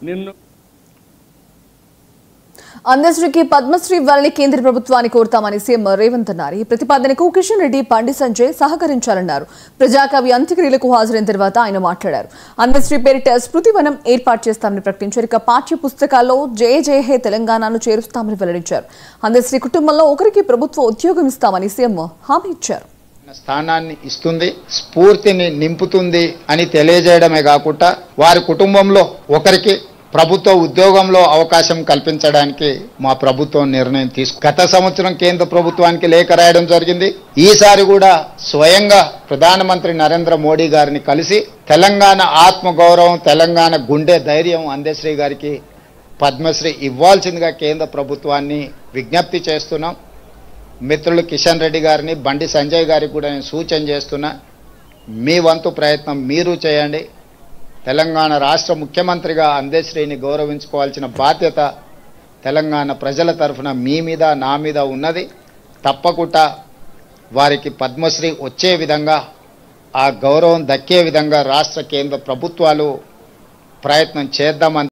నిన్ను అందశ్రీకి పద్మశ్రీ ఇవ్వాలని కేంద్ర ప్రభుత్వాన్ని కోరుతామని సీఎం రేవంత్ అన్నారు. ఈ ప్రతిపాదనకు కిషన్ రెడ్డి, బండి సంజయ్ సహకరించాలన్నారు. ప్రజాకవి అంత్యక్రియలకు హాజరైన తర్వాత ఆయన మాట్లాడారు. అందశ్రీ పేరిట స్మృతివనం ఏర్పాటు చేస్తామని ప్రకటించారు. ఇక పాఠ్య పుస్తకాల్లో జయ జయ హే తెలంగాణను చేరుస్తామని వెల్లడించారు. అందశ్రీ కుటుంబంలో ఒకరికి ప్రభుత్వ ఉద్యోగం ఇస్తామని సీఎం హామీ ఇచ్చారు. స్థానాన్ని ఇస్తుంది, స్ఫూర్తిని నింపుతుంది అని తెలియజేయడమే కాకుండా వారి కుటుంబంలో ఒకరికి ప్రభుత్వ ఉద్యోగంలో అవకాశం కల్పించడానికి మా ప్రభుత్వం నిర్ణయం గత సంవత్సరం కేంద్ర ప్రభుత్వానికి లేఖ రాయడం జరిగింది. ఈసారి కూడా స్వయంగా ప్రధానమంత్రి నరేంద్ర మోడీ గారిని కలిసి తెలంగాణ ఆత్మగౌరవం, తెలంగాణ గుండె ధైర్యం అందశ్రీ గారికి పద్మశ్రీ ఇవ్వాల్సిందిగా కేంద్ర ప్రభుత్వాన్ని విజ్ఞప్తి చేస్తున్నాం. మిత్రులు కిషన్ రెడ్డి గారిని, బండి సంజయ్ గారికి కూడా నేను సూచన చేస్తున్నా, మీ వంతు ప్రయత్నం మీరు చేయండి. తెలంగాణ రాష్ట్ర ముఖ్యమంత్రిగా అందశ్రీని గౌరవించుకోవాల్సిన బాధ్యత తెలంగాణ ప్రజల తరఫున మీ మీద, నా మీద ఉన్నది. తప్పకుండా వారికి పద్మశ్రీ వచ్చే విధంగా, ఆ గౌరవం దక్కే విధంగా రాష్ట్ర కేంద్ర ప్రభుత్వాలు ప్రయత్నం చేద్దామని